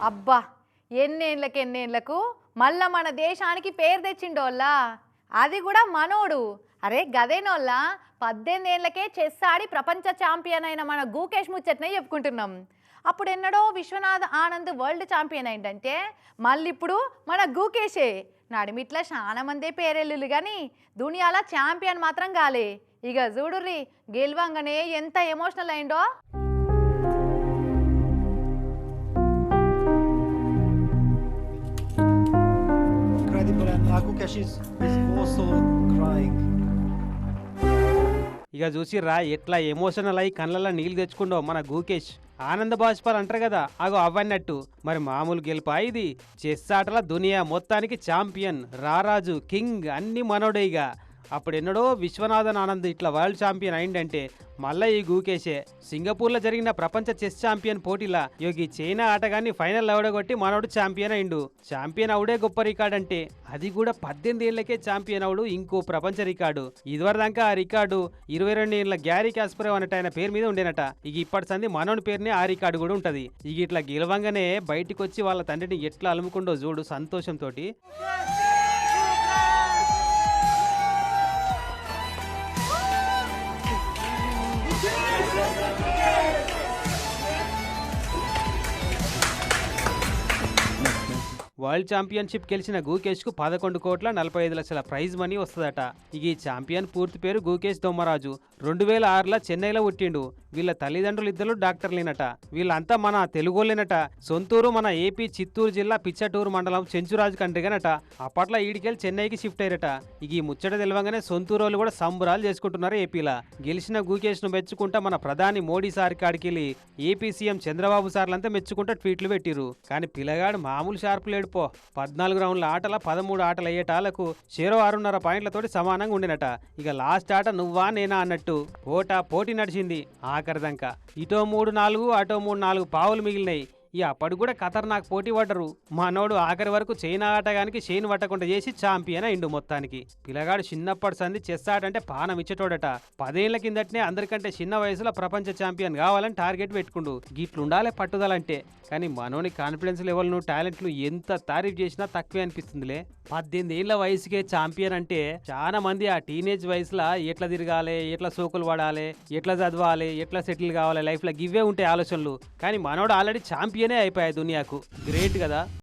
అబ్బా! ఎన్నేండ్లకు మళ్ళా మన దేశానికి పేరు తెచ్చిండోల్లా. అది కూడా మనోడు. అరే గదేనోల్లా 18 ఏళ్లకే చెస్ ఆడి ప్రపంచ ఛాంపియన్ అయిన మన గూకేష్ ముచ్చట్నే చెప్పుకుంటున్నాం. అప్పుడెన్నడో విశ్వనాథ్ ఆనంద్ వరల్డ్ ఛాంపియన్ అయిందంటే మళ్ళీప్పుడు మన గూకేషే. నడిమిట్లా చాలా మందే పేరెళ్ళులు కానీ దునియాల ఛాంపియన్ మాత్రం కాలే. ఇక చూడుర్రి గెలవంగానే ఎంత emotional అయిండో. Incredible, and Gukesh is also crying. ఇక చూసిర్రా ఎట్లా ఎమోషనల్ అయ్యి కళ్ళల్లో నీళ్ళు తెచ్చుకుండో మన గూకేష్. ఆనంద బాష్పాలు అంటారు కదా, అగో అవన్నట్టు. మరి మామూలు గెలుపా ఇది? చెస్ ఆటల దునియా మొత్తానికి ఛాంపియన్, రారాజు, కింగ్ అన్ని మనోడేగా. అప్పుడెన్నడో విశ్వనాథన్ ఆనంద్ ఇట్లా వరల్డ్ ఛాంపియన్ అయిందంటే మళ్ళా ఈ గూకేషే. సింగపూర్లో జరిగిన ప్రపంచ చెస్ ఛాంపియన్ పోటీలా యోగి చైనా ఆటగాన్ని ఫైనల్ అవడగొట్టి మనోడు ఛాంపియన్ అయిండు. ఛాంపియన్ అవుడే గొప్ప రికార్డ్ అంటే అది కూడా 18 ఏళ్లకే ఛాంపియన్ అవుడు ఇంకో ప్రపంచ రికార్డు. ఇదివరదాకా ఆ రికార్డు 22 ఏళ్ల గ్యారీ కాస్పరోవ్ అన్నట్టు ఆయన పేరు మీద ఉండేనట. ఇక ఇప్పటి సంది మనోని పేరునే ఆ రికార్డు కూడా ఉంటది. ఇక ఇట్లా గెలవంగానే బయటికి వచ్చి వాళ్ళ తండ్రిని ఎట్లా అలుముకుండో చూడు సంతోషంతో. వరల్డ్ ఛాంపియన్షిప్ గెలిచిన గూకేష్కు 11,45,00,000 ప్రైజ్ మనీ వస్తుందట. ఇక ఈ ఛాంపియన్ పూర్తి పేరు గూకేష్ దొమ్మరాజు. 2006లో చెన్నైలో పుట్టిండు. వీళ్ళ తల్లిదండ్రులు ఇద్దరు డాక్టర్లేనట. వీళ్ళంతా మన తెలుగోళ్ళేనట. సొంతూరు మన ఏపీ చిత్తూరు జిల్లా పిచ్చటూరు మండలం చెంచురాజు కండ్రిగానట. అప్పట్లో ఈడికెళ్ళి చెన్నైకి షిఫ్ట్ అయ్యారట. ఇక ఈ ముచ్చట తెలవగానే సొంతూరు వాళ్ళు కూడా సంబరాలు చేసుకుంటున్నారు ఏపీలా. గెలిచిన గూకేష్ను మెచ్చుకుంటా మన ప్రధాని మోడీ సార్ కాడికెళ్ళి ఏపీ సీఎం చంద్రబాబు సార్లంతా మెచ్చుకుంటా ట్వీట్లు పెట్టిరు. కానీ పిల్లగాడు మామూలు షార్ప్ లేడు పో. 14 రౌండ్ల ఆటల 13 ఆటలు అయ్యేటాలకు 6.5 పాయింట్లతోటి సమానంగా ఉండినట. ఇక లాస్ట్ ఆట నువ్వా నేనా అన్నట్టు పోటీ నడిచింది ఆఖరిదాకా. ఇటో 3-4 అటో 3-4 పావులు మిగిలినాయి. ఇక అప్పటి కూడా ఖతర్నాక్ పోటీ పడ్డరు. మనోడు ఆఖరి వరకు చైనా ఆటగానికి చైన్ పట్టకుండా చేసి ఛాంపియన్ అయిండు మొత్తానికి. పిల్లగాడు చిన్నప్పటి సంది చెస్ ఆట అంటే పానం ఇచ్చేటోడట. 10 ఏళ్ల కిందటనే అందరికంటే చిన్న వయసులో ప్రపంచ ఛాంపియన్ కావాలని టార్గెట్ పెట్టుకుండు. గిట్లుండాలే పట్టుదలంటే. కానీ మనోని కాన్ఫిడెన్స్ లెవెల్ను టాలెంట్లు ఎంత తారీఫ్ చేసినా తక్కువే అనిపిస్తుందిలే. 18 ఏళ్ల వయసుకే ఛాంపియన్ అంటే చాలా మంది ఆ టీనేజ్ వయసులో ఎట్లా తిరగాలి, ఎట్లా సోకులు పడాలి, ఎట్లా చదవాలి, ఎట్లా సెటిల్ కావాలి లైఫ్లో గివ్వే ఉంటాయి ఆలోచనలు. కానీ మనోడు ఆల్రెడీ ఛాంపియనే అయిపోయాయి దునియాకు. గ్రేట్ కదా.